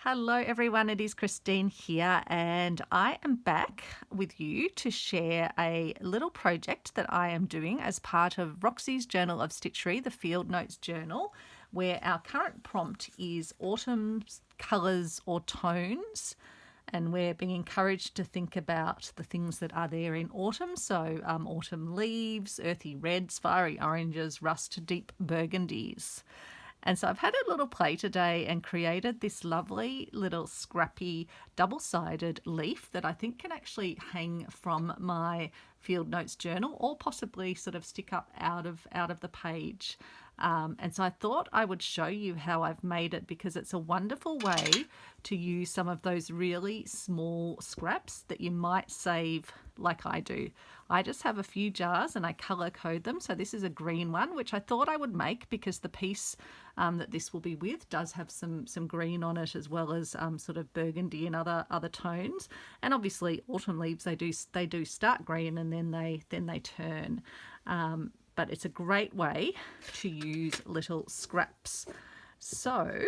Hello everyone, it is Christine here and I am back with you to share a little project that I am doing as part of Roxy's Journal of Stitchery, the Field Notes Journal, where our current prompt is autumn colours or tones, and we're being encouraged to think about the things that are there in autumn. So autumn leaves, earthy reds, fiery oranges, rust deep burgundies. And so I've had a little play today and created this lovely little scrappy double-sided leaf that I think can actually hang from my Field Notes journal or possibly sort of stick up out of the page. And so I thought I would show you how I've made it, because it's a wonderful way to use some of those really small scraps that you might save like I do. I just have a few jars and I colour code them. So this is a green one, which I thought I would make because the piece that this will be with does have some green on it, as well as sort of burgundy and other tones. And obviously autumn leaves, they do start green and then they turn. But it's a great way to use little scraps. So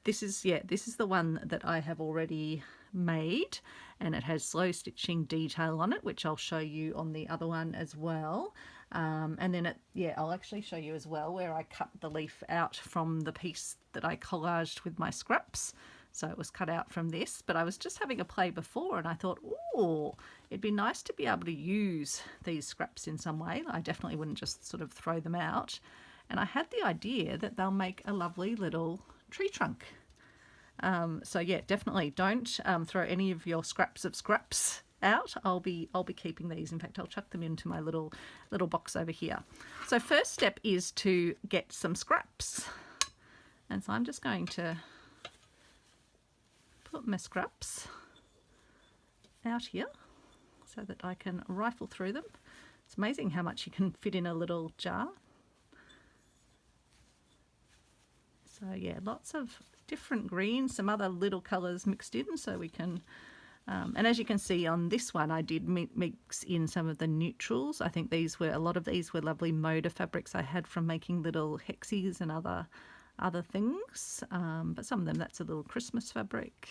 this is the one that I have already made, and it has slow stitching detail on it, which I'll show you on the other one as well. And then I'll actually show you as well where I cut the leaf out from the piece that I collaged with my scraps. So it was cut out from this, but I was just having a play before and I thought, oh, it'd be nice to be able to use these scraps in some way. I definitely wouldn't just sort of throw them out. And I had the idea that they'll make a lovely little tree trunk. So yeah, definitely don't throw any of your scraps of scraps out. I'll be keeping these. In fact, I'll chuck them into my little box over here. So first step is to get some scraps. And so I'm just going to put my scraps out here so that I can rifle through them. It's amazing how much you can fit in a little jar. So yeah, lots of different greens, some other little colours mixed in, so we can and as you can see on this one, I did mix in some of the neutrals. I think a lot of these were lovely moda fabrics I had from making little hexies and other things, but some of them, that's a little Christmas fabric.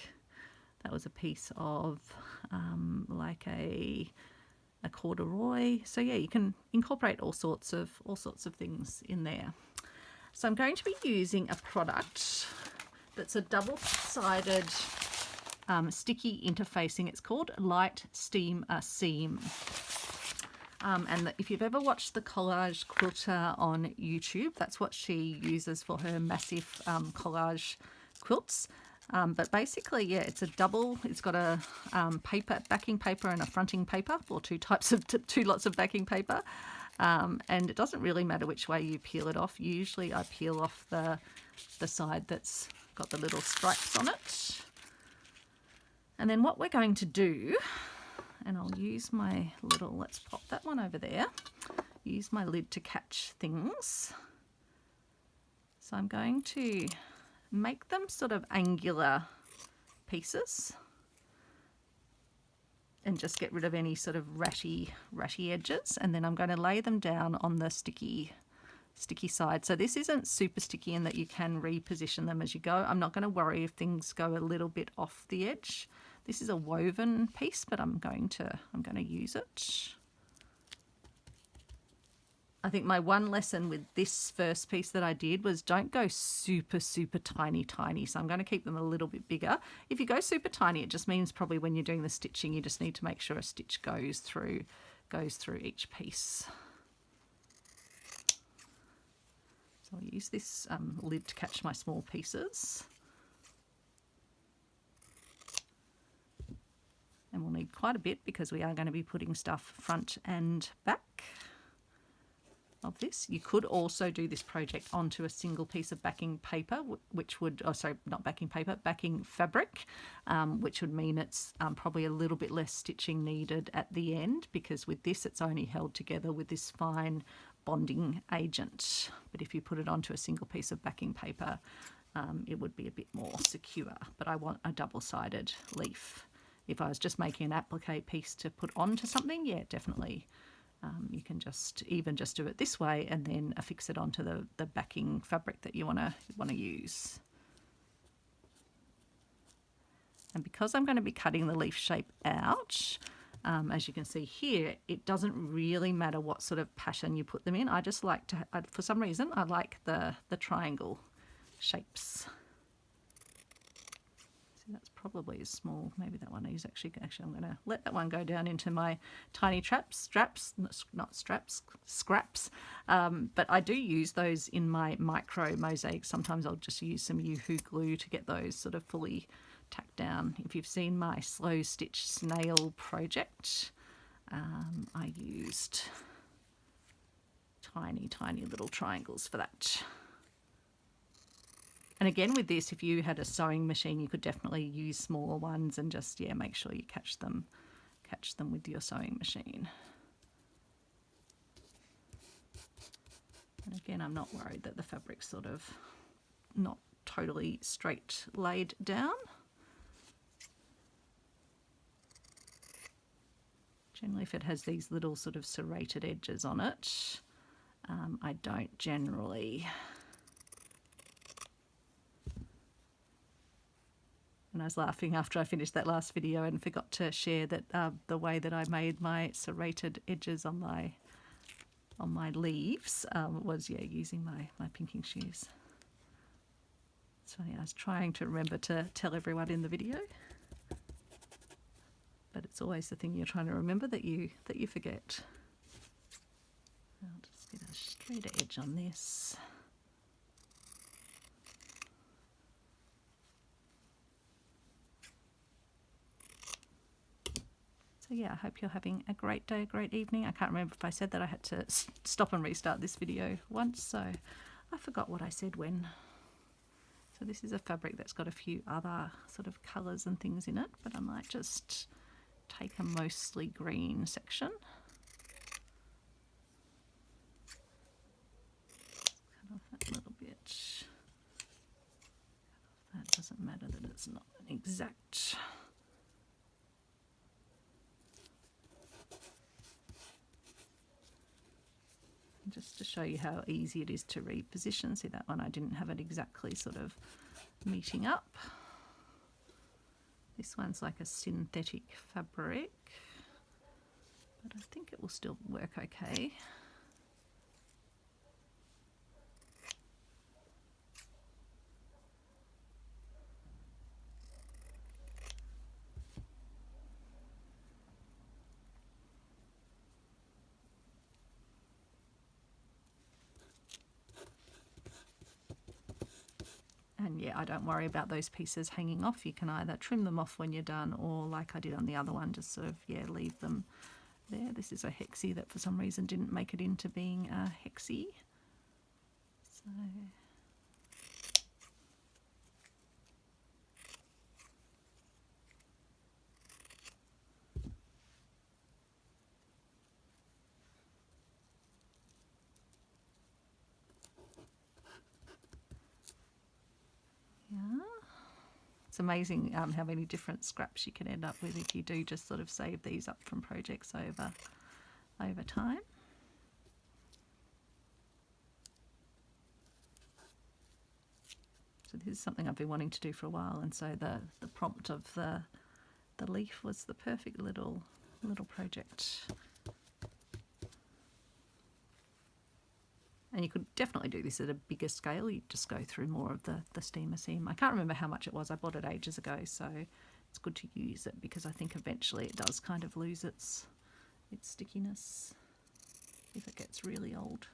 That was a piece of like a corduroy. So yeah, you can incorporate all sorts of things in there. So I'm going to be using a product that's a double-sided sticky interfacing. It's called Light Steam Seam. And if you've ever watched the Collage Quilter on YouTube, that's what she uses for her massive collage quilts. But basically, yeah, it's got a backing paper and a fronting paper, or two lots of backing paper. And it doesn't really matter which way you peel it off. Usually I peel off the side that's got the little stripes on it. And then what we're going to do, and I'll use my let's pop that one over there, use my lid to catch things. So I'm going to make them sort of angular pieces and just get rid of any sort of ratty edges, and then I'm going to lay them down on the sticky side. So this isn't super sticky in that you can reposition them as you go. I'm not going to worry if things go a little bit off the edge. This is a woven piece, but I'm going to use it. I think my one lesson with this first piece that I did was don't go super tiny. So I'm going to keep them a little bit bigger. If you go super tiny, it just means probably when you're doing the stitching, you just need to make sure a stitch goes through each piece. So I'll use this lid to catch my small pieces. And we'll need quite a bit because we are going to be putting stuff front and back of this. You could also do this project onto a single piece of backing paper, which would, backing fabric, which would mean it's probably a little bit less stitching needed at the end, because with this it's only held together with this fine bonding agent. But if you put it onto a single piece of backing paper, it would be a bit more secure. But I want a double-sided leaf. If I was just making an applique piece to put onto something, yeah, definitely. You can just do it this way and then affix it onto the backing fabric that you want to use. And because I'm going to be cutting the leaf shape out, as you can see here, it doesn't really matter what sort of pattern you put them in. I just like to, for some reason, I like the triangle shapes. See, that's probably small. Maybe that one is actually I'm going to let that one go down into my tiny scraps. But I do use those in my micro mosaics. Sometimes I'll just use some Yoo-hoo glue to get those sort of fully tacked down. If you've seen my slow stitch snail project, I used tiny little triangles for that. And again, with this, if you had a sewing machine, you could definitely use smaller ones and just, yeah, make sure you catch them with your sewing machine. And again, I'm not worried that the fabric's sort of not totally straight laid down. Generally, if it has these little sort of serrated edges on it, I don't generally. And I was laughing after I finished that last video and forgot to share that the way that I made my serrated edges on my leaves was, yeah, using my pinking shears. It's funny, I was trying to remember to tell everyone in the video, but it's always the thing you're trying to remember that you forget. I'll just get a straighter edge on this. So yeah, I hope you're having a great day, a great evening. I can't remember if I said that I had to stop and restart this video once, so I forgot what I said when. So this is a fabric that's got a few other sort of colours and things in it, but I might just take a mostly green section. Cut off that little bit. That doesn't matter that it's not an exact. Just to show you how easy it is to reposition. See that one, I didn't have it exactly sort of meeting up. This one's like a synthetic fabric, but I think it will still work okay. And yeah, I don't worry about those pieces hanging off. You can either trim them off when you're done, or like I did on the other one, just sort of, yeah, leave them there. This is a hexie that for some reason didn't make it into being a hexie. So yeah. It's amazing how many different scraps you can end up with if you do just sort of save these up from projects over time. So this is something I've been wanting to do for a while, and so the prompt of the leaf was the perfect little project. And you could definitely do this at a bigger scale. You just go through more of the steamer seam. I can't remember how much it was. I bought it ages ago, so it's good to use it because I think eventually it does kind of lose its stickiness if it gets really old.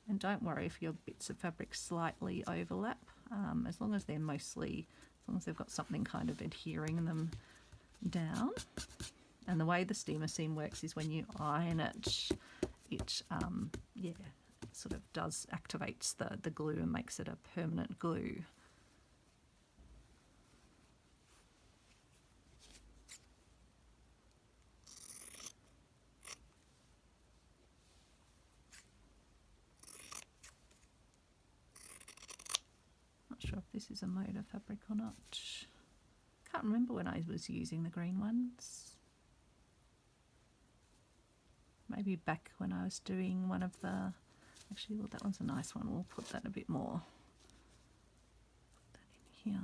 And don't worry if your bits of fabric slightly overlap, as long as they're mostly, as long as they've got something kind of adhering them down. And the way the steamer seam works is when you iron it, it sort of activates the glue and makes it a permanent glue. Not sure if this is a motor fabric or not. Can't remember when I was using the green ones. maybe back when I was doing one of the, actually, well, that one's a nice one. We'll put that a bit more. Put that in here.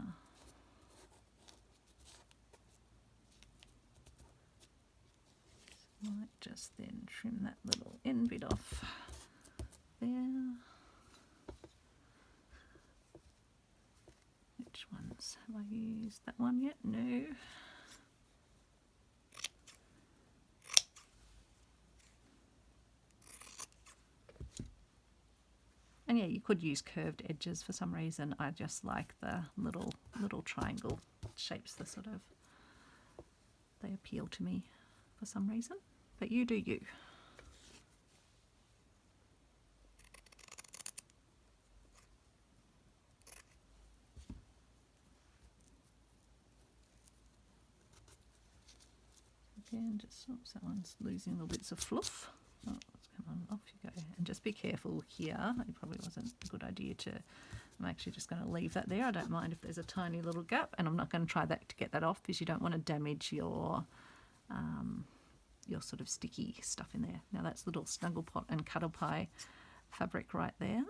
Might just then trim that little end bit off there. Which ones have I used? That one yet? No. And yeah, you could use curved edges for some reason. I just like the little triangle shapes. The sort of, they appeal to me for some reason. But you do you. Again, just, oops, that one's losing little bits of fluff. Oh, come on, off you go. And just be careful here. It probably wasn't a good idea to, I'm actually just going to leave that there. I don't mind if there's a tiny little gap, and I'm not going to try that to get that off because you don't want to damage your sort of sticky stuff in there. Now that's little snuggle pot and cuddle pie fabric right there.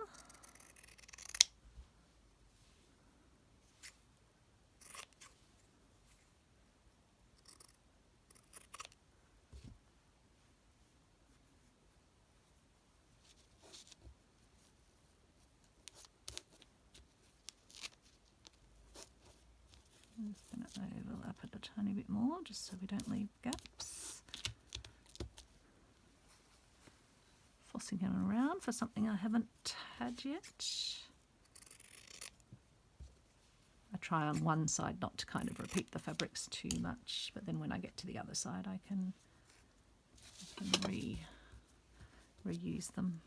I'm just going to overlap it a tiny bit more just so we don't leave gaps. Fussing it around for something I haven't had yet. I try on one side not to kind of repeat the fabrics too much, but then when I get to the other side I can reuse them.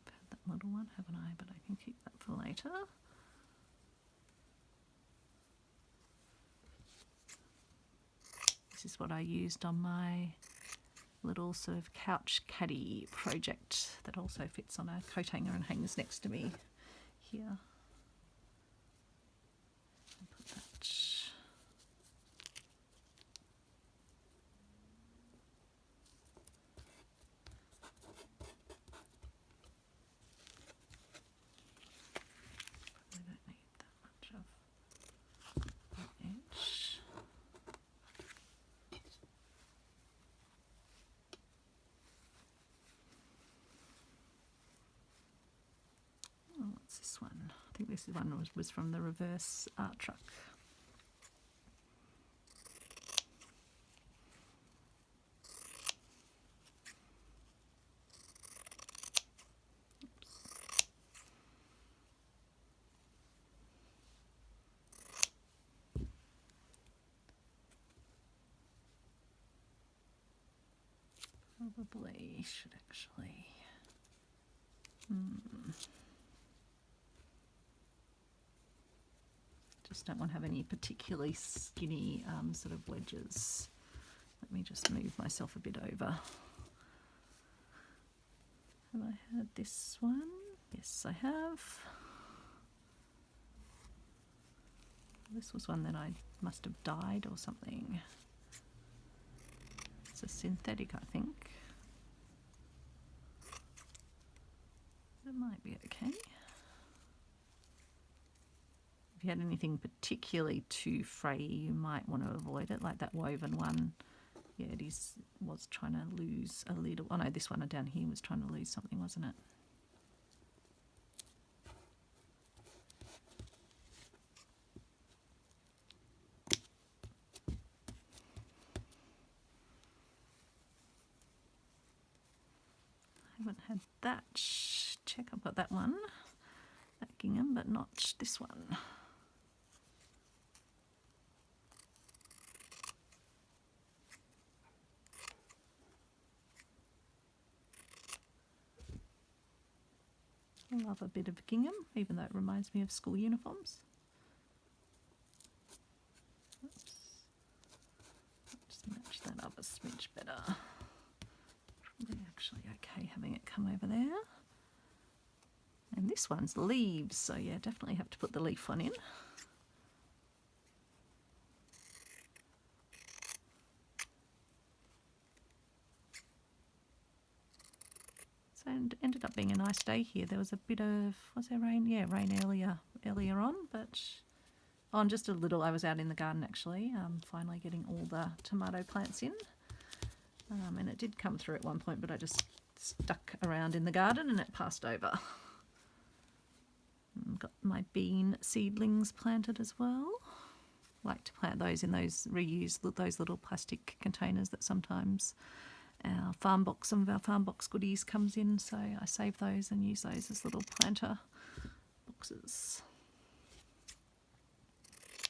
I've had that little one, haven't I? But I can keep that for later. This is what I used on my little sort of couch caddy project that also fits on a coat hanger and hangs next to me here. Put that. Probably don't need that much of that edge. Oh, what's this one? I think this one was from the reverse art truck. Probably should actually. Just don't want to have any particularly skinny sort of wedges. Let me just move myself a bit over. Have I had this one? Yes, I have. This was one that I must have dyed or something. It's a synthetic, I think. That might be okay. If you had anything particularly too fray, you might want to avoid it, like that woven one. Yeah, it was trying to lose a little. Oh no, this one down here was trying to lose something, wasn't it? I haven't had that. Check, I've got that one, that gingham, but not this one. I love a bit of gingham, even though it reminds me of school uniforms. Oops. Just match that up a smidge better. Probably actually okay having it come over there. And this one's leaves, so yeah, definitely have to put the leaf one in. So it ended up being a nice day here. There was a bit of, was there rain? Yeah, rain earlier on, but on just a little. I was out in the garden actually, finally getting all the tomato plants in. And it did come through at one point, but I just stuck around in the garden and it passed over. Got my bean seedlings planted as well. Like to plant those in those those little plastic containers that sometimes some of our farm box goodies comes in, so I save those and use those as little planter boxes.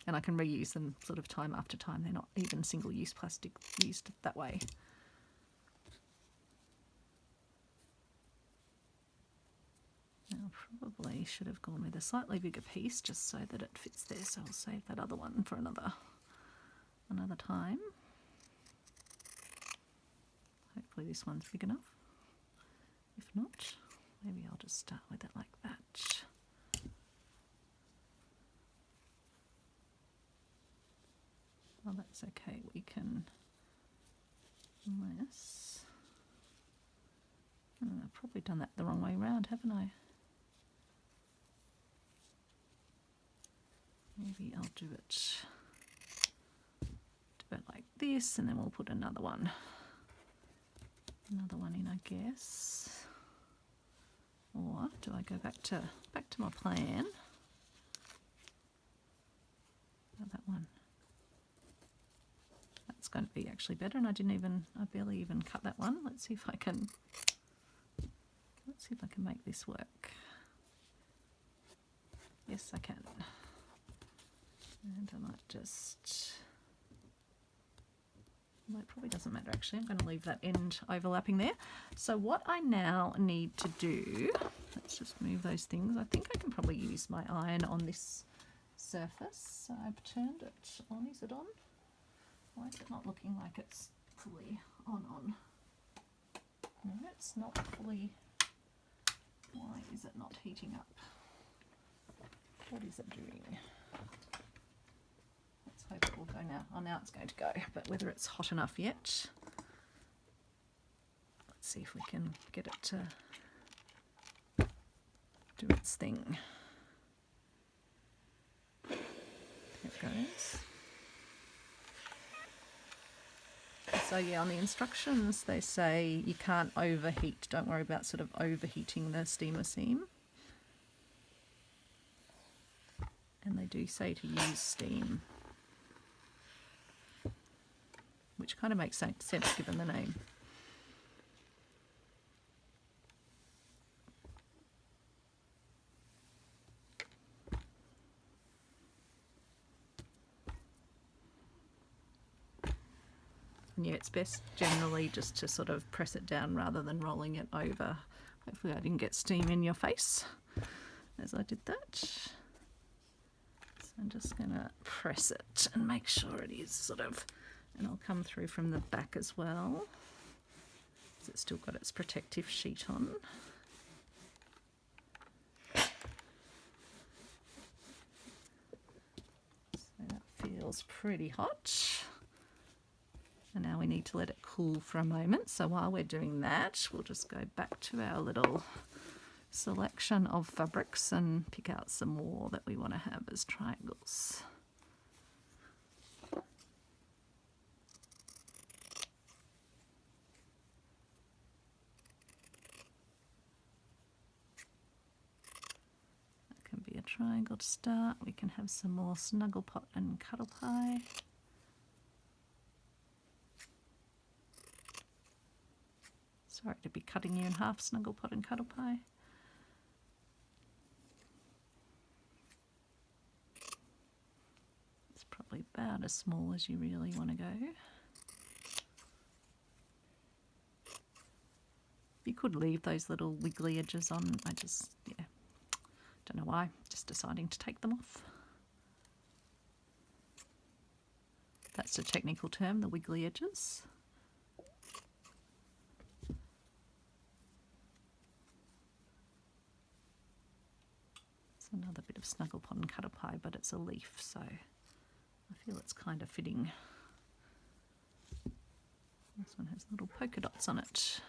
And I can reuse them sort of time after time. They're not even single-use plastic used that way. Now, probably should have gone with a slightly bigger piece just so that it fits there, so I'll save that other one for another time. Hopefully this one's big enough. If not, maybe I'll just start with it like that. Oh, that's okay. We can, unless, I've probably done that the wrong way around, haven't I? Maybe I'll do it like this, and then we'll put another one in, I guess. Or do I go back to my plan? Oh, that one. That's going to be actually better, and I barely even cut that one. Let's see if I can make this work. Yes, I can. And I might just, well, it probably doesn't matter actually. I'm going to leave that end overlapping there. So what I now need to do, let's just move those things. I think I can probably use my iron on this surface. So I've turned it on. Is it on? Why is it not looking like it's fully on? No, it's not fully. Why is it not heating up? What is it doing? Let's hope it will go now. Oh, now it's going to go, but whether it's hot enough yet. Let's see if we can get it to do its thing. There it goes. So yeah, on the instructions they say you can't overheat. Don't worry about sort of overheating the steamer seam. And they do say to use steam, which kind of makes sense given the name. And yeah, it's best generally just to sort of press it down rather than rolling it over. Hopefully I didn't get steam in your face as I did that. So I'm just going to press it and make sure it is sort of, and I'll come through from the back as well. It's still got its protective sheet on. So that feels pretty hot. And now we need to let it cool for a moment. So while we're doing that, we'll just go back to our little selection of fabrics and pick out some more that we want to have as triangles. That can be a triangle to start. We can have some more snuggle pot and cuddle pie. Sorry to be cutting you in half, snuggle pot and cuddle pie. It's probably about as small as you really want to go. You could leave those little wiggly edges on. I just, yeah, don't know why, just deciding to take them off. That's the technical term, the wiggly edges. Another bit of snuggle pot and cutter pie, but it's a leaf, so I feel it's kind of fitting. This one has little polka dots on it.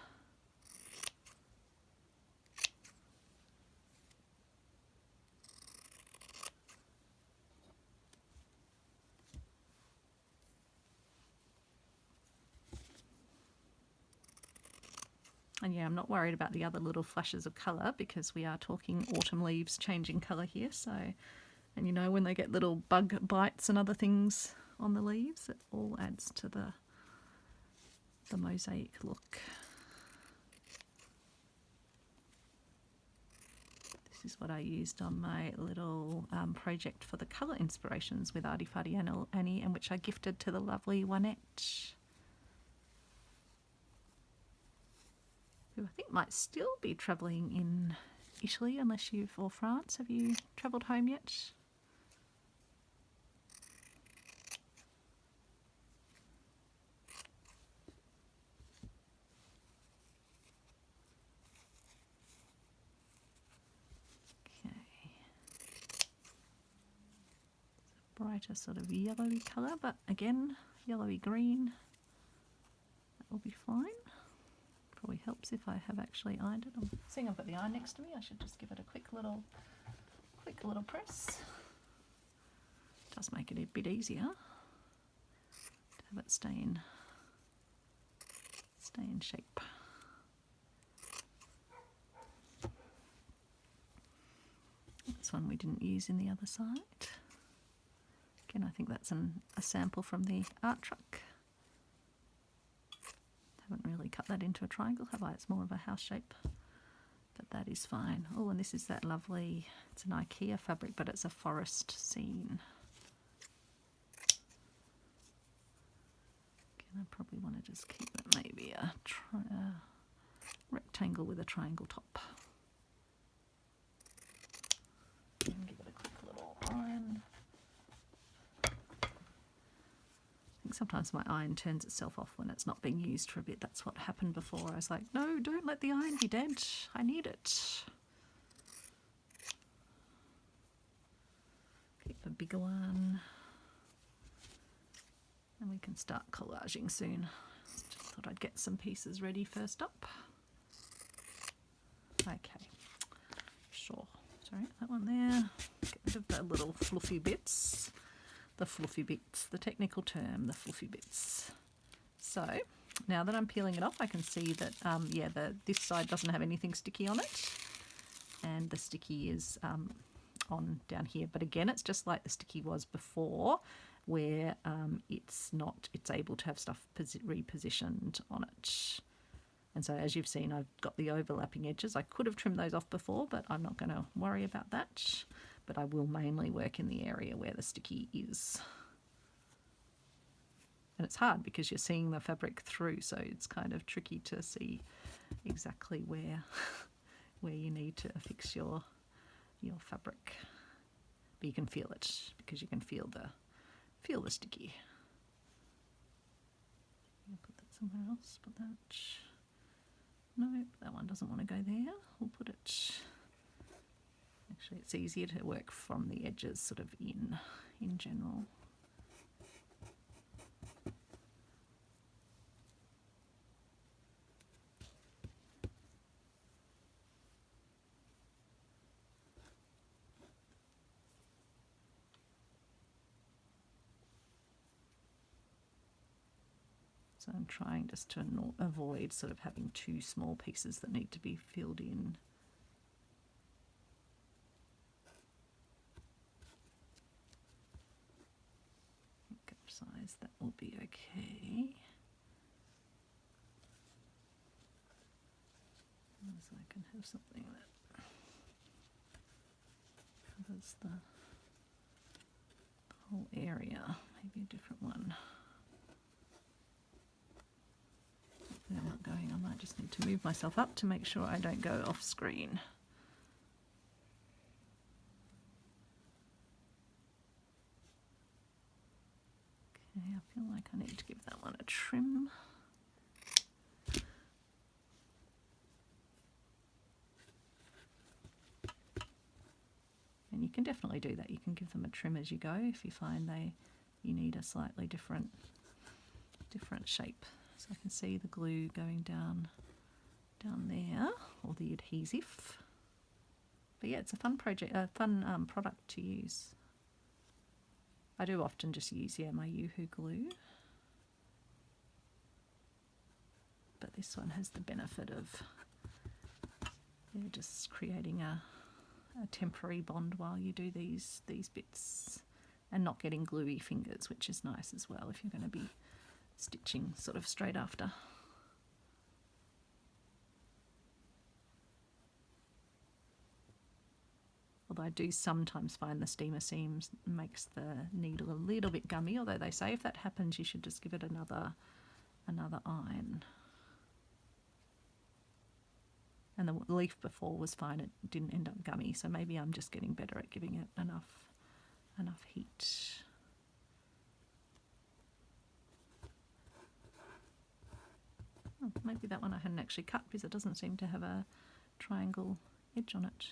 And yeah, I'm not worried about the other little flashes of colour because we are talking autumn leaves changing colour here. So, and you know, when they get little bug bites and other things on the leaves, it all adds to the mosaic look. This is what I used on my little project for the colour inspirations with Arty Farty Annie, and which I gifted to the lovely Juanette, who I think might still be travelling in Italy unless or France. Have you travelled home yet? Okay. It's a brighter sort of yellowy colour, but again, yellowy green. That will be fine. Probably helps if I have actually ironed it. I'm seeing I've got the iron next to me. I should just give it a quick little press. It does make it a bit easier to have it stay in shape. This one we didn't use in the other side. Again, I think that's a sample from the art truck. Haven't really cut that into a triangle, have I? It's more of a house shape, but that is fine. Oh, and this is that lovely, it's an IKEA fabric, but it's a forest scene. Again, I probably want to just keep it maybe a rectangle with a triangle top. And give it a quick little iron. I think sometimes my iron turns itself off when it's not being used for a bit. That's what happened before. I was like, no, don't let the iron be dead. I need it. Keep a bigger one. And we can start collaging soon. Just thought I'd get some pieces ready first up. Okay, sure. Sorry, that one there. Get rid of the little fluffy bits. The technical term, the fluffy bits. So now that I'm peeling it off, I can see that, this side doesn't have anything sticky on it, and the sticky is on down here. But again, it's just like the sticky was before, where it's able to have stuff repositioned on it. And so as you've seen, I've got the overlapping edges. I could have trimmed those off before, but I'm not going to worry about that. But I will mainly work in the area where the sticky is. And it's hard because you're seeing the fabric through, so it's kind of tricky to see exactly where you need to affix your fabric. But you can feel it because you can feel the sticky. I'll put that somewhere else. Put that. No, that one doesn't want to go there. We'll put it. Actually, it's easier to work from the edges, sort of in general. So I'm trying just to avoid sort of having two small pieces that need to be filled in. Cup size, that will be okay. So I can have something that covers the whole area, maybe a different one. They're not going. I might just need to move myself up to make sure I don't go off screen. Okay, I feel like I need to give that one a trim. And can definitely do that. You can give them a trim as you go if you find you need a slightly different shape. So I can see the glue going down there, or the adhesive. But yeah, it's a fun project, a fun product to use. I do often just use my Yoo-hoo glue, but this one has the benefit of just creating a temporary bond while you do these bits, and not getting gluey fingers, which is nice as well if you're going to be stitching sort of straight after. Although I do sometimes find the steamer seams makes the needle a little bit gummy, although they say if that happens you should just give it another iron. And the leaf before was fine, it didn't end up gummy, so maybe I'm just getting better at giving it enough heat. Oh, maybe that one I hadn't actually cut because it doesn't seem to have a triangle edge on it.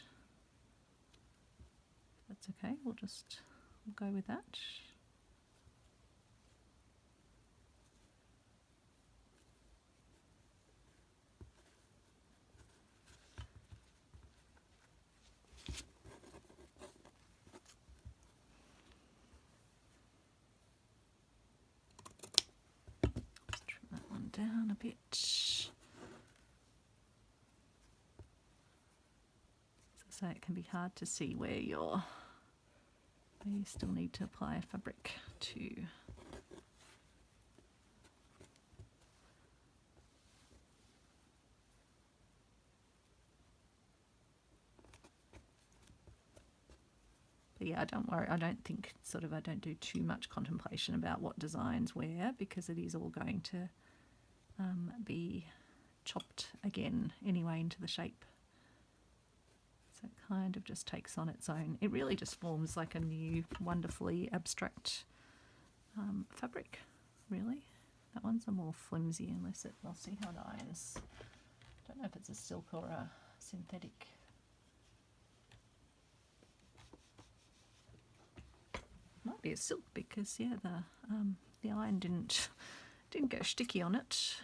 That's okay, we'll go with that. Just trim that one down a bit. So it can be hard to see where you still need to apply fabric to. But yeah, don't worry, I don't do too much contemplation about what designs where, because it is all going to be chopped again anyway into the shape. So it kind of just takes on its own. It really just forms like a new, wonderfully abstract fabric, really. That one's a more flimsy, unless I'll see how it irons. I don't know if it's a silk or a synthetic. Might be a silk because yeah, the iron didn't go sticky on it.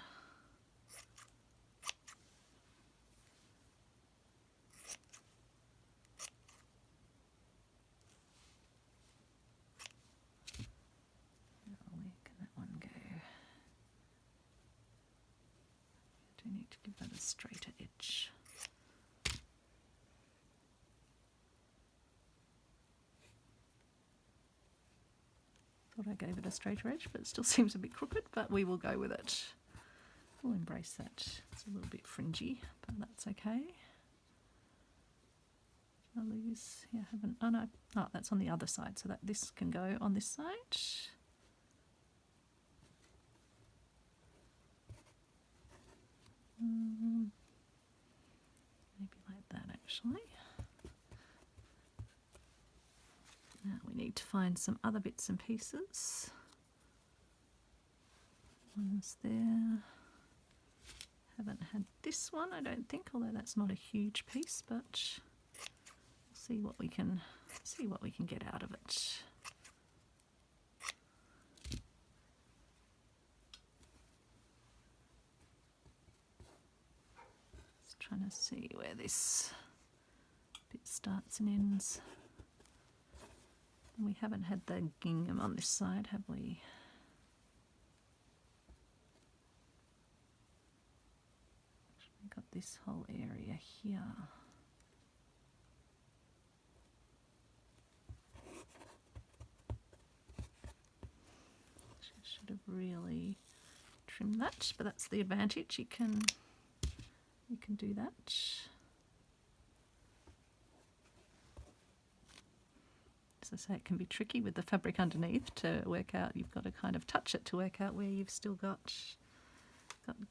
Where can that one go? I do need to give that a straighter edge. I gave it a straighter edge, but it still seems a bit crooked, but we will go with it. We'll embrace that. It's a little bit fringy, but that's okay. Did I lose? Yeah, I haven't. Oh no. Oh, that's on the other side, so that this can go on this side. Maybe like that actually. Now we need to find some other bits and pieces. One's there. Haven't had this one, I don't think, although that's not a huge piece, but we'll see what we can get out of it. Just trying to see where this bit starts and ends. We haven't had the gingham on this side, have we? We've got this whole area here. Should have really trimmed that, but that's the advantage. You can do that. As I say, it can be tricky with the fabric underneath to work out. You've got to kind of touch it to work out where you've still got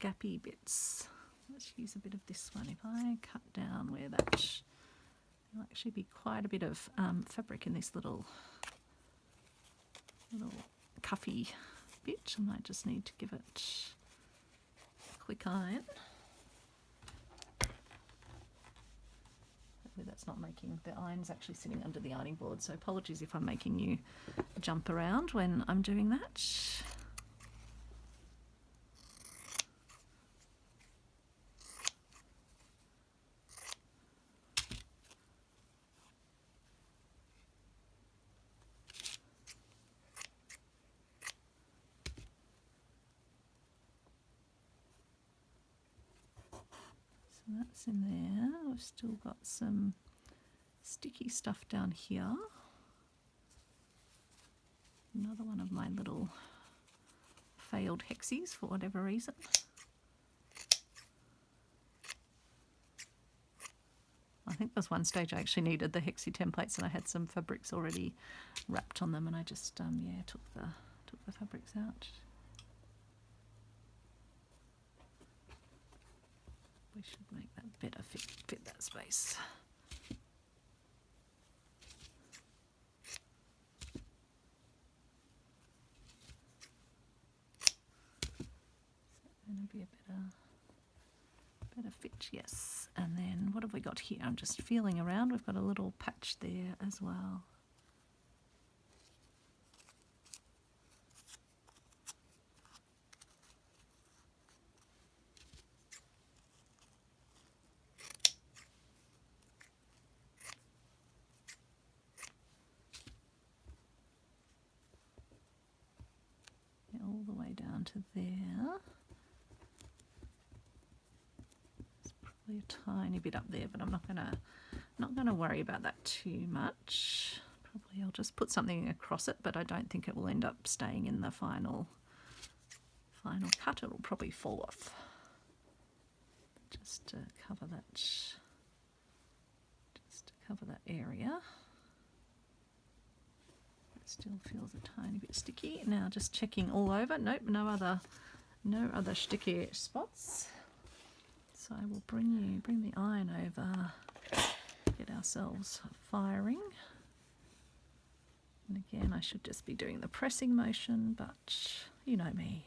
gappy bits. Let's use a bit of this one. If I cut down where that, there'll actually be quite a bit of fabric in this little cuffy bit. I might just need to give it a quick iron. Hopefully that's not making, the iron's actually sitting under the ironing board, so apologies if I'm making you jump around when I'm doing that. So that's in there. We've still got some sticky stuff down here. Another one of my little failed hexies for whatever reason. I think there was one stage I actually needed the hexie templates and I had some fabrics already wrapped on them, and I just yeah, took the fabrics out. We should make that better fit that space. Going to be a better fit, yes. And then what have we got here? I'm just feeling around. We've got a little patch there as well. Yeah, all the way down to there. A tiny bit up there, but I'm not gonna worry about that too much. Probably I'll just put something across it, but I don't think it will end up staying in the final cut. It'll probably fall off. Just to cover that area. It still feels a tiny bit sticky. Now just checking all over. Nope, no other sticky spots. So I will bring the iron over, get ourselves firing. And again, I should just be doing the pressing motion, but you know me.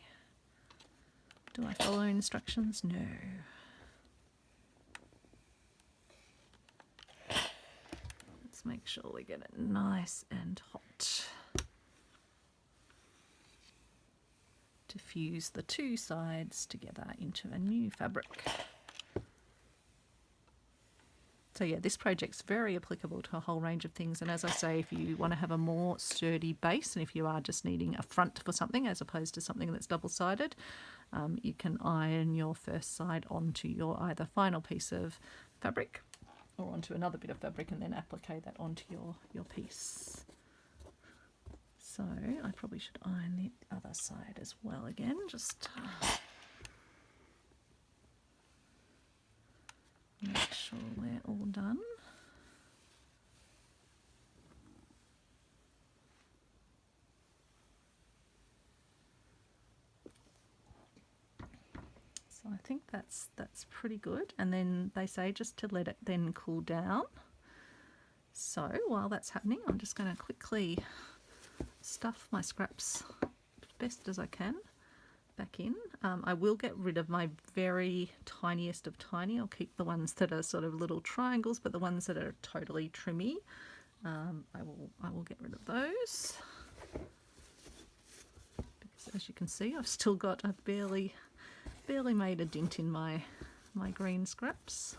Do I follow instructions? No. Let's make sure we get it nice and hot to fuse the two sides together into a new fabric. So yeah, this project's very applicable to a whole range of things. And as I say, if you want to have a more sturdy base, and if you are just needing a front for something as opposed to something that's double-sided, you can iron your first side onto your either final piece of fabric or onto another bit of fabric and then applique that onto your piece. So I probably should iron the other side as well again, just make sure we're all done. So I think that's pretty good. And then they say just to let it then cool down. So while that's happening, I'm just going to quickly stuff my scraps as best as I can back in. I will get rid of my very tiniest of tiny. I'll keep the ones that are sort of little triangles, but the ones that are totally trimmy, I will get rid of those. Because as you can see, I've barely made a dent in my green scraps.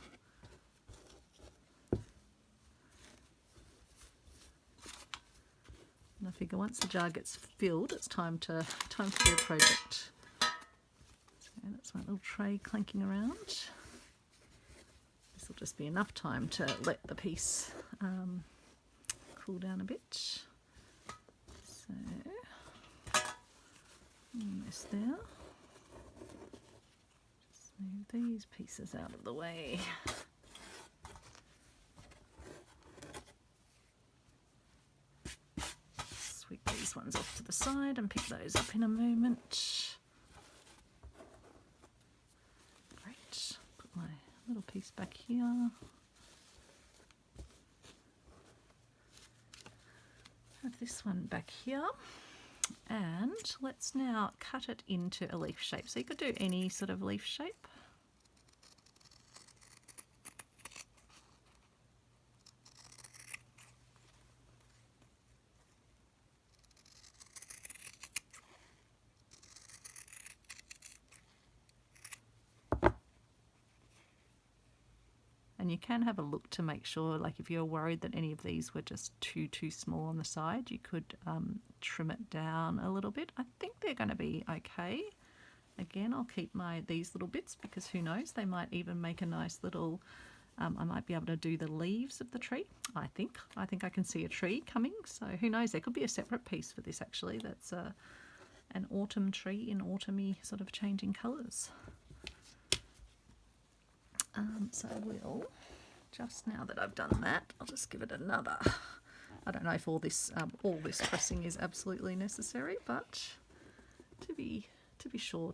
And I figure once the jar gets filled, it's time to do a project. So that's my little tray clanking around. This will just be enough time to let the piece cool down a bit. So almost there. Just move these pieces out of the way. Sweep these ones off to the side and pick those up in a moment. Great. Put my little piece back here. Have this one back here. And let's now cut it into a leaf shape. So you could do any sort of leaf shape. And you can have a look to make sure, like if you're worried that any of these were just too small on the side, you could trim it down a little bit. I think they're going to be okay. Again, I'll keep these little bits because who knows, they might even make a nice little, I might be able to do the leaves of the tree. I think I can see a tree coming, so who knows, there could be a separate piece for this actually. That's an autumn tree in autumny sort of changing colours. So we'll, just now that I've done that, I'll just give it another. I don't know if all this pressing is absolutely necessary, but to be sure.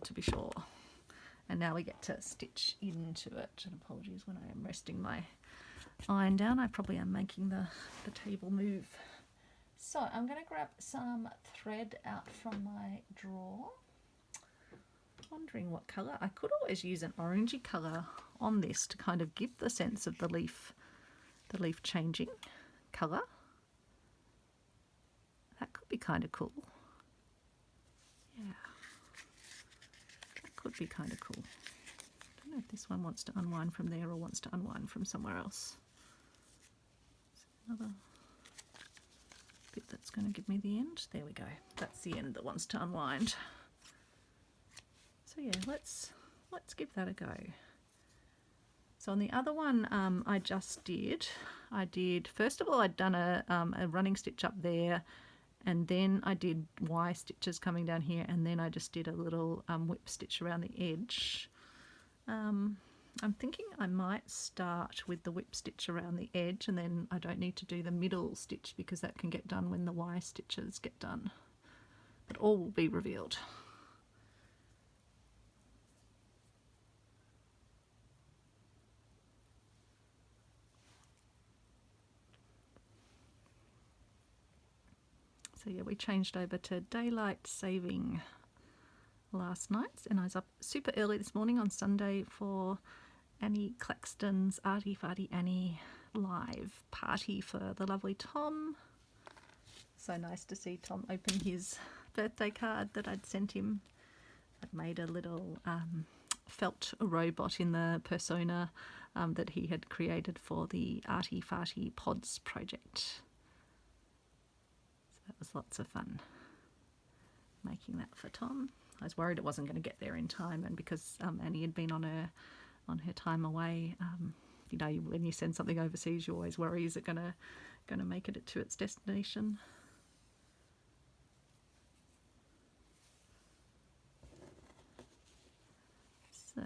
And now we get to stitch into it. And apologies when I am resting my iron down. I probably am making the table move. So I'm going to grab some thread out from my drawer. Wondering what colour. I could always use an orangey colour on this to kind of give the sense of the leaf changing colour. That could be kind of cool. Yeah, that could be kind of cool. I don't know if this one wants to unwind from there or wants to unwind from somewhere else. Another bit that's going to give me the end. There we go. That's the end that wants to unwind. So yeah, let's give that a go. So on the other one, I did first of all I'd done a running stitch up there, and then I did Y stitches coming down here, and then I just did a little whip stitch around the edge. I'm thinking I might start with the whip stitch around the edge, and then I don't need to do the middle stitch because that can get done when the Y stitches get done. But all will be revealed. So yeah, we changed over to daylight saving last night, and I was up super early this morning on Sunday for Annie Claxton's Arty Farty Annie live party for the lovely Tom. So nice to see Tom open his birthday card that I'd sent him. I'd made a little felt robot in the persona that he had created for the Arty Farty Pods project. That was lots of fun making that for Tom. I was worried it wasn't going to get there in time, and because Annie had been on her time away, you know, when you send something overseas, you always worry, is it going to make it to its destination? So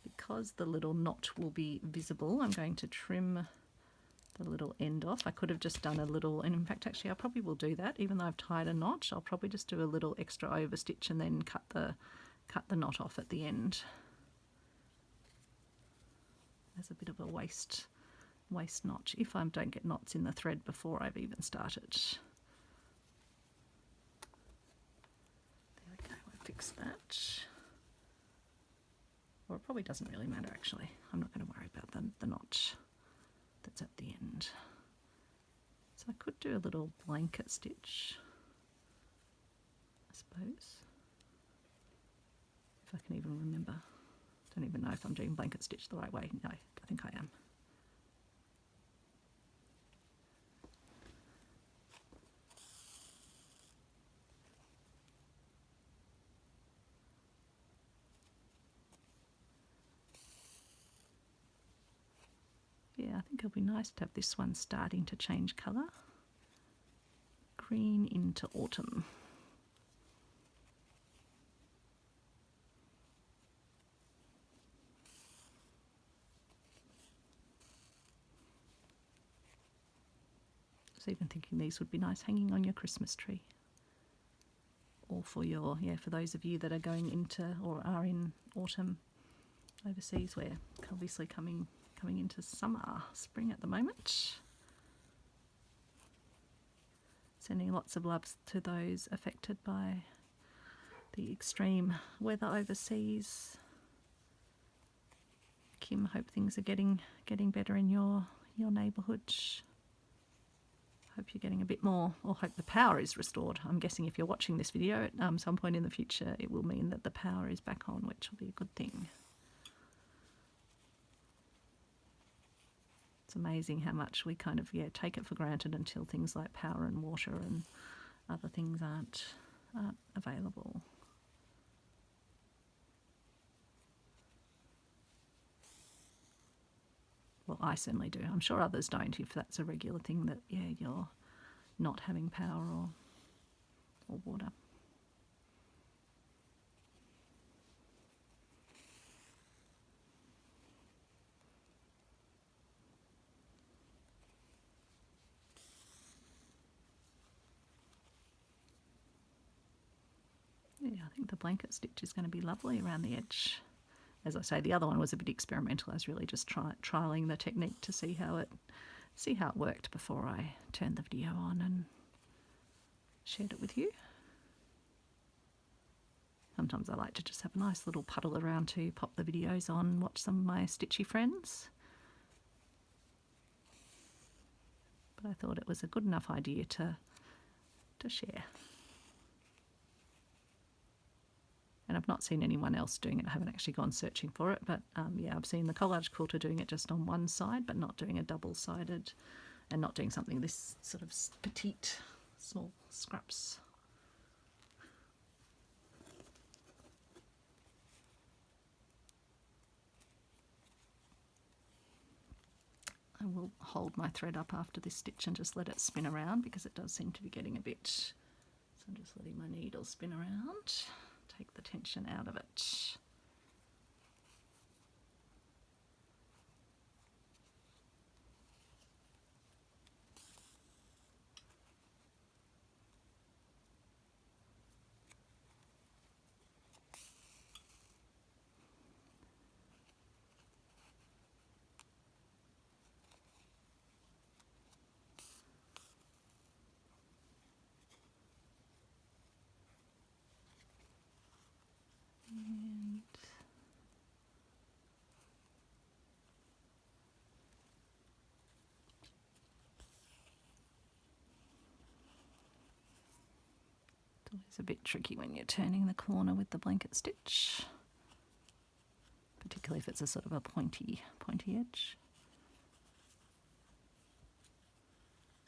because the little knot will be visible, I'm going to trim the little end off. I could have just done a little, and in fact actually I probably will do that, even though I've tied a knot. I'll probably just do a little extra overstitch and then cut the knot off at the end. There's a bit of a waist knot if I don't get knots in the thread before I've even started. There we go, we'll fix that. Or it probably doesn't really matter actually. I'm not going to worry about the knot that's at the end. So I could do a little blanket stitch, I suppose, if I can even remember. Don't even know if I'm doing blanket stitch the right way. No, I think I am. Yeah, I think it'll be nice to have this one starting to change colour. Green into autumn. I was even thinking these would be nice hanging on your Christmas tree. Or for your, for those of you that are going into or are in autumn overseas, we're obviously coming into spring at the moment. Sending lots of loves to those affected by the extreme weather overseas. Kim, hope things are getting better in your neighbourhood. Hope you're getting a bit more, or hope the power is restored. I'm guessing if you're watching this video at some point in the future, it will mean that the power is back on, which will be a good thing. It's amazing how much we kind of, take it for granted until things like power and water and other things aren't available. Well, I certainly do. I'm sure others don't, if that's a regular thing that, you're not having power or water. Yeah, I think the blanket stitch is going to be lovely around the edge. As I say, the other one was a bit experimental. I was really just trialing the technique to see how it worked before I turned the video on and shared it with you. Sometimes I like to just have a nice little puddle around to pop the videos on, watch some of my stitchy friends. But I thought it was a good enough idea to share. And I've not seen anyone else doing it. I haven't actually gone searching for it, but I've seen the collage quilter doing it just on one side, but not doing a double-sided, and not doing something this sort of petite, small scraps. I will hold my thread up after this stitch and just let it spin around, because it does seem to be getting a bit, so I'm just letting my needle spin around. Take the tension out of it. And it's always a bit tricky when you're turning the corner with the blanket stitch, particularly if it's a sort of a pointy edge.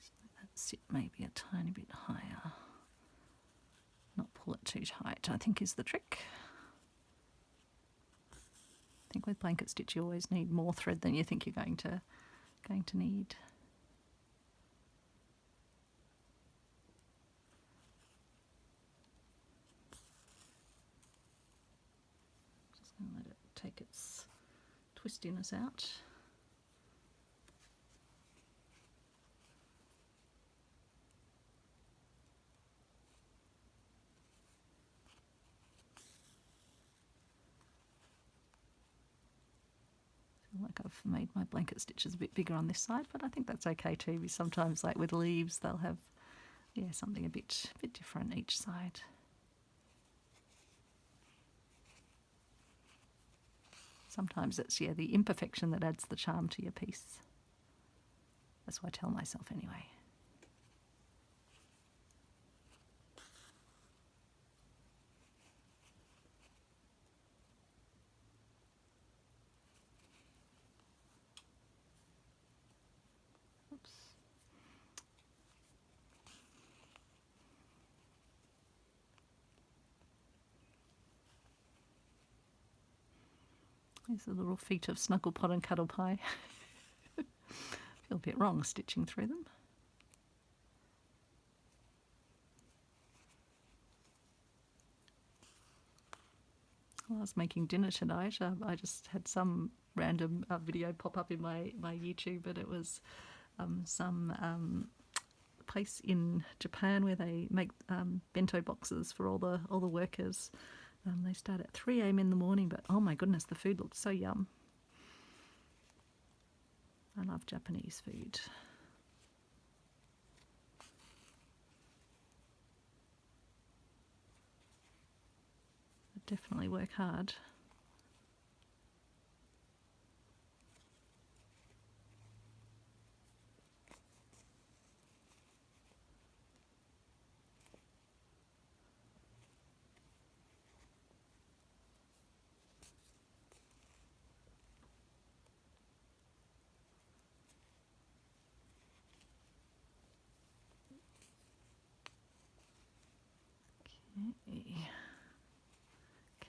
So let that sit maybe a tiny bit higher. Not pull it too tight, I think, is the trick. I think with blanket stitch you always need more thread than you think you're going to need. Just going to let it take its twistiness out. Like I've made my blanket stitches a bit bigger on this side, but I think that's okay too, because sometimes, like with leaves, they'll have something a bit different each side. Sometimes it's the imperfection that adds the charm to your piece. That's what I tell myself anyway. Oops. These are the little feet of Snugglepot and Cuddlepie. Feel a bit wrong stitching through them. While I was making dinner tonight, I just had some random video pop up in my YouTube, but it was some place in Japan where they make bento boxes for all the workers. They start at 3 a.m. in the morning, but oh my goodness, the food looked so yum. I love Japanese food. I definitely work hard.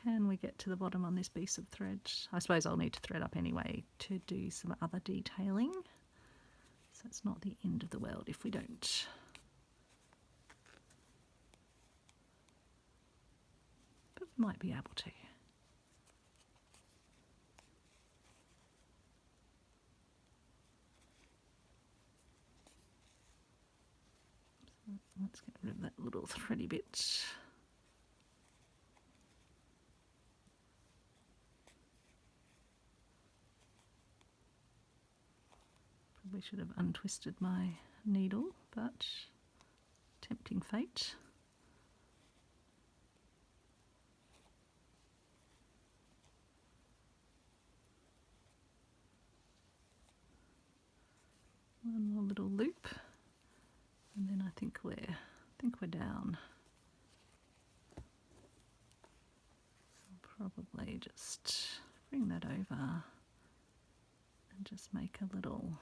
Can we get to the bottom on this piece of thread? I suppose I'll need to thread up anyway to do some other detailing. So it's not the end of the world if we don't. But we might be able to. So let's get rid of that little thready bit. Probably should have untwisted my needle, but tempting fate. One more little loop, and then I think we're down. So I'll probably just bring that over and just make a little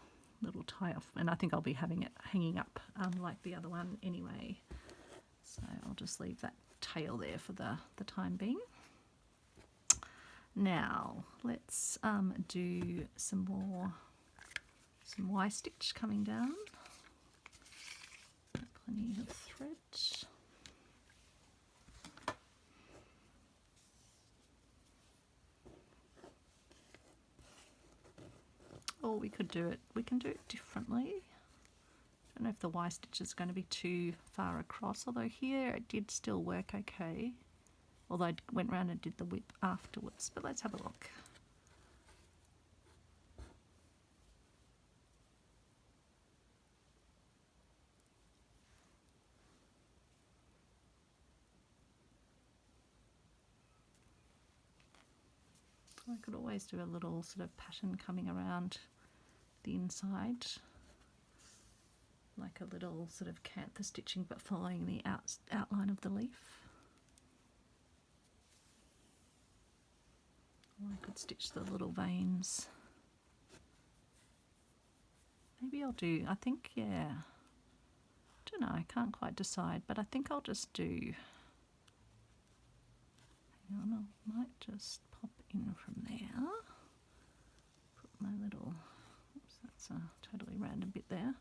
tie off, and I think I'll be having it hanging up like the other one anyway, so I'll just leave that tail there for the time being. Now let's do some Y stitch coming down. Plenty of thread. Or we can do it differently. I don't know if the Y stitch is going to be too far across, although here it did still work okay. Although I went round and did the whip afterwards, but let's have a look. I could always do a little sort of pattern coming around the inside, like a little sort of cantha stitching, but following the outline of the leaf. Or I could stitch the little veins. Maybe I'll do, I think, yeah, I don't know, I can't quite decide, but I think I'll just do, hang on, I might just pop in from there, put my little, oops, that's a totally random bit there.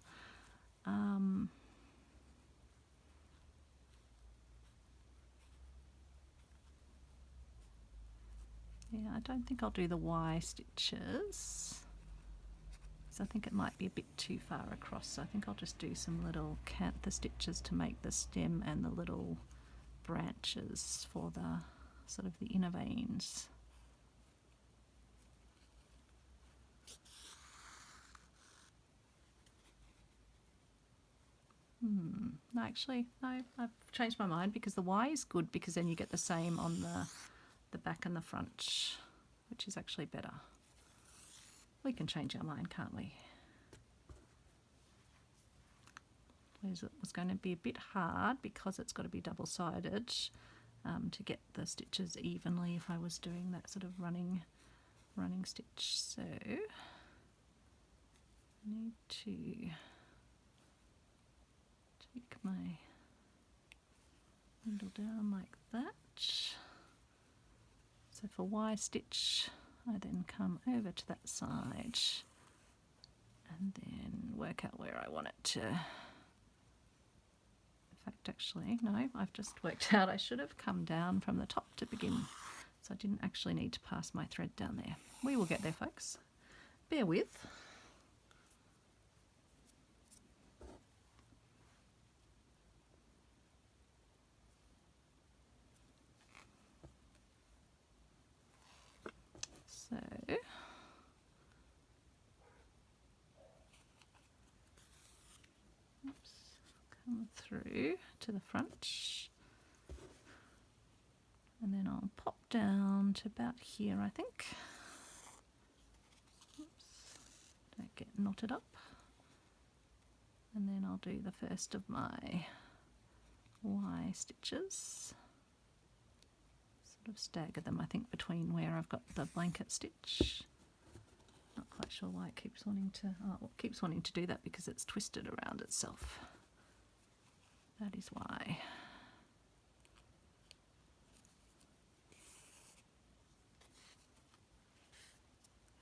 Yeah, I don't think I'll do the Y stitches, because I think it might be a bit too far across, so I think I'll just do some little cantha stitches to make the stem and the little branches for the sort of the inner veins. No, actually, no, I've changed my mind, because the Y is good, because then you get the same on the back and the front, which is actually better. We can change our mind, can't we? Whereas it was going to be a bit hard, because it's got to be double-sided, to get the stitches evenly if I was doing that sort of running stitch. So I need to take my needle down like that. So for Y stitch, I then come over to that side and then work out where I want it to. In fact, actually, no, I've just worked out I should have come down from the top to begin, so I didn't actually need to pass my thread down there. We will get there, folks. Bear with. So come through to the front, and then I'll pop down to about here, I think. Oops, don't get knotted up. And then I'll do the first of my Y stitches. Sort of stagger them, I think, between where I've got the blanket stitch. Not quite sure why it keeps wanting to, it keeps wanting to do that, because it's twisted around itself. That is why.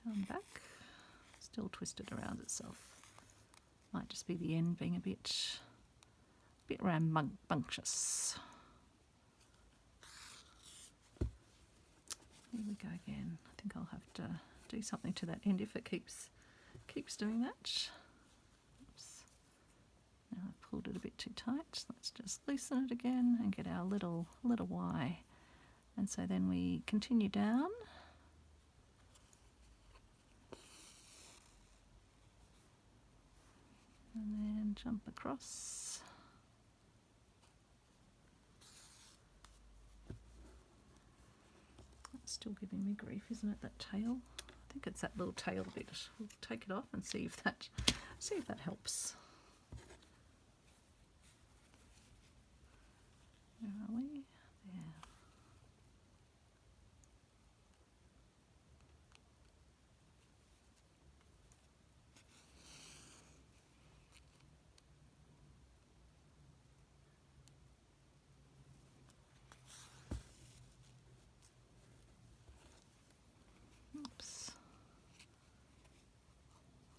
Come back, still twisted around itself. Might just be the end being a bit rambunctious. Here we go again. I think I'll have to do something to that end if it keeps doing that. Oops. Now I've pulled it a bit too tight. Let's just loosen it again and get our little Y. And so then we continue down. And then jump across. That's still giving me grief, isn't it, that tail? I think it's that little tail bit. We'll take it off and see if that helps. Where are we? There. Oops.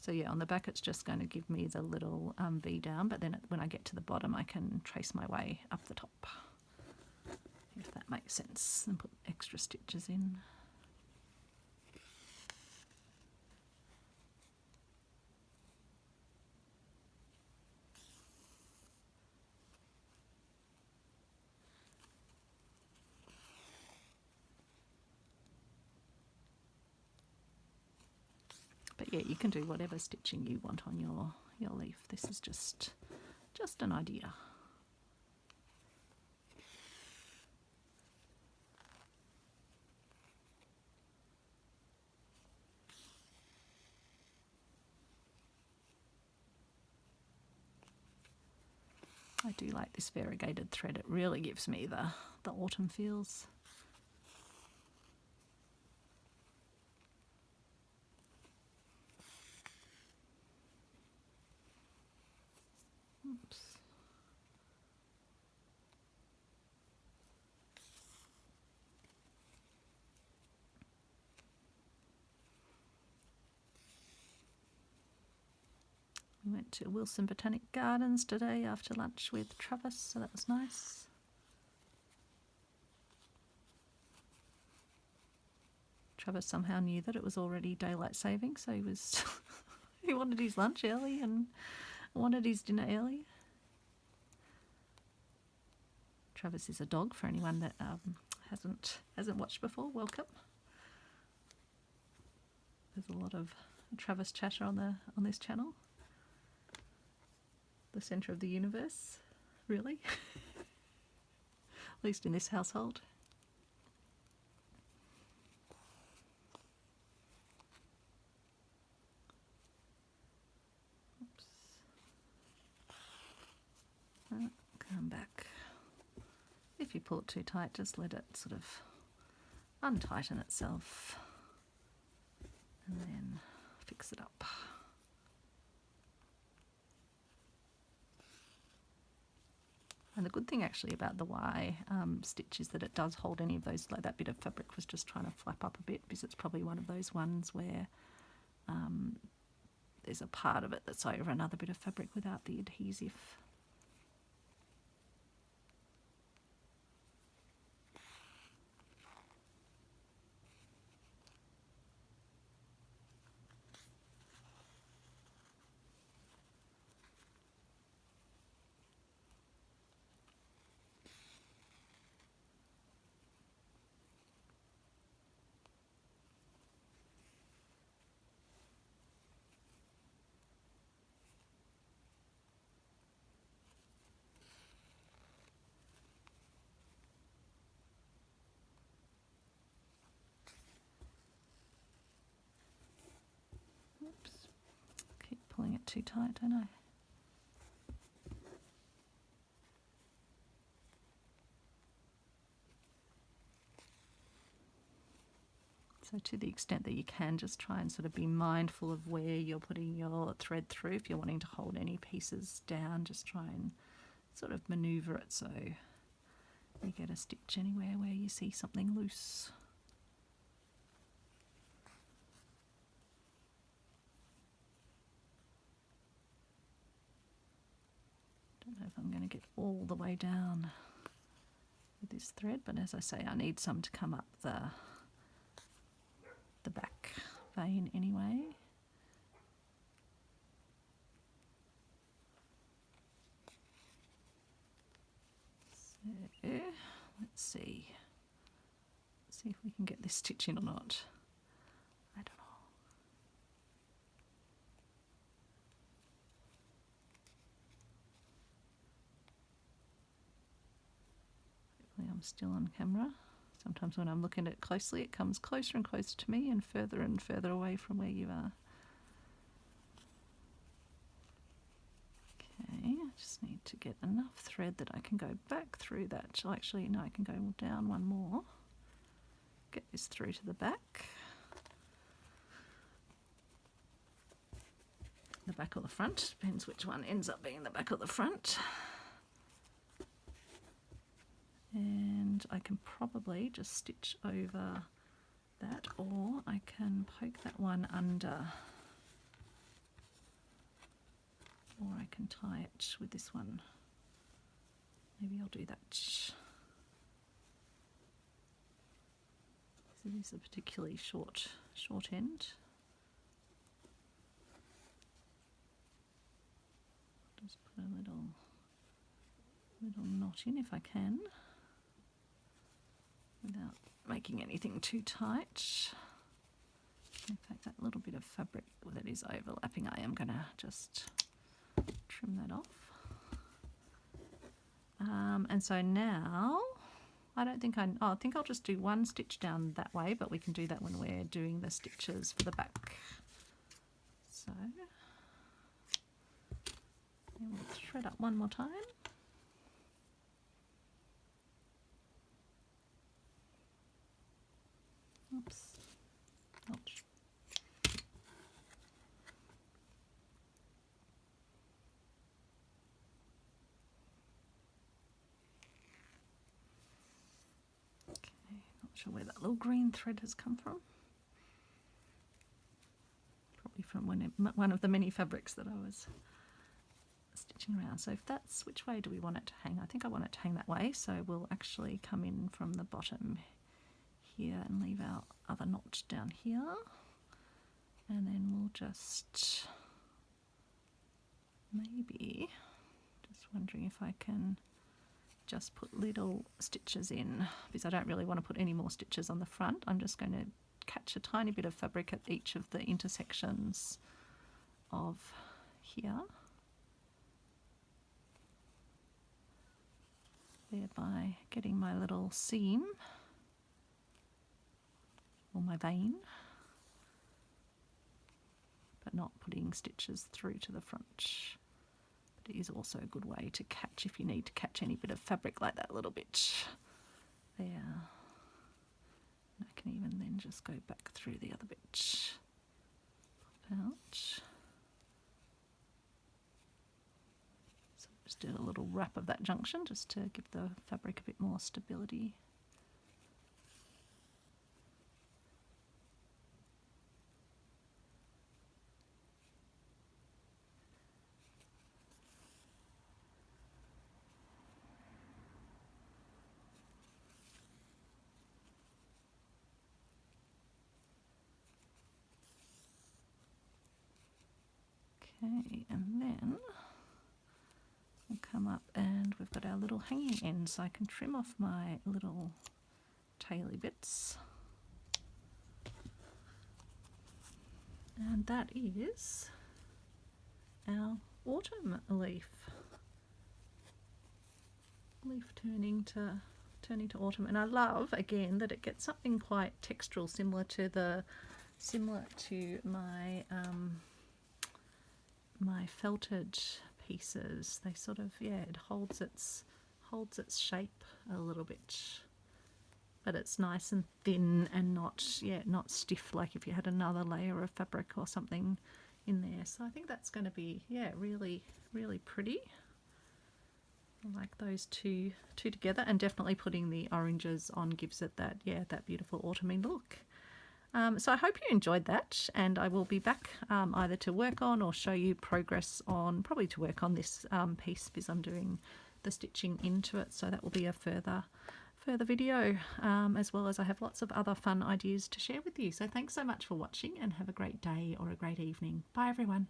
So yeah, on the back it's just going to give me the little V down, but then when I get to the bottom I can trace my way up the top, if that makes sense, and put extra stitches in. But yeah, you can do whatever stitching you want on your leaf. This is just an idea. I do like this variegated thread. It really gives me the autumn feels. Oops. We went to Wilson Botanic Gardens today after lunch with Travis, so that was nice. Travis somehow knew that it was already daylight saving, so he was he wanted his lunch early and wanted his dinner early. Travis is a dog, for anyone that hasn't watched before. Welcome. There's a lot of Travis chatter on this channel. The centre of the universe, really. At least in this household. Oops. Come back. If you pull it too tight, just let it sort of untighten itself and then fix it up. And the good thing actually about the Y stitch is that it does hold any of those, like that bit of fabric was just trying to flap up a bit, because it's probably one of those ones where there's a part of it that's over another bit of fabric without the adhesive. Oops, keep pulling it too tight, don't I? So to the extent that you can, just try and sort of be mindful of where you're putting your thread through. If you're wanting to hold any pieces down, just try and sort of manoeuvre it so you get a stitch anywhere where you see something loose. if I'm going to get all the way down with this thread, but as I say, I need some to come up the back vein anyway. So let's see if we can get this stitch in or not. I don't know. Hopefully I'm still on camera. Sometimes when I'm looking at it closely, it comes closer and closer to me and further away from where you are. Okay, I just need to get enough thread that I can go back through that. Actually, no, I can go down one more. Get this through to the back. The back or the front, depends which one ends up being the back or the front. And I can probably just stitch over that, or I can poke that one under, or I can tie it with this one. Maybe I'll do that. So this is a particularly short end. Just put a little knot in if I can, without making anything too tight. In fact, that little bit of fabric that is overlapping, I am going to just trim that off. And so now, I think I'll just do one stitch down that way, but we can do that when we're doing the stitches for the back. So, and we'll thread up one more time. Oops. Ouch. Okay, not sure where that little green thread has come from. Probably from one of the many fabrics that I was stitching around. So if that's, which way do we want it to hang? I think I want it to hang that way, so we'll actually come in from the bottom here and leave our other knot down here, and then we'll just maybe, just wondering if I can just put little stitches in, because I don't really want to put any more stitches on the front. I'm just going to catch a tiny bit of fabric at each of the intersections of here, thereby getting my little seam or my vein, but not putting stitches through to the front. But it is also a good way to catch, if you need to catch any bit of fabric like that little bit there. And I can even then just go back through the other bit, pop out. So just do a little wrap of that junction just to give the fabric a bit more stability. Okay, and then we'll come up and we've got our little hanging ends, so I can trim off my little taily bits. And that is our autumn leaf. Leaf turning to autumn, and I love again that it gets something quite textural, similar to my my felted pieces. They sort of, yeah, it holds its shape a little bit, but it's nice and thin and not stiff like if you had another layer of fabric or something in there. So I think that's going to be, yeah, really, really pretty. I like those two together, and definitely putting the oranges on gives it that, yeah, that beautiful autumny look. So I hope you enjoyed that, and I will be back either to work on or show you progress on, probably to work on this piece because I'm doing the stitching into it, so that will be a further video, as well as I have lots of other fun ideas to share with you. So thanks so much for watching, and have a great day or a great evening. Bye everyone.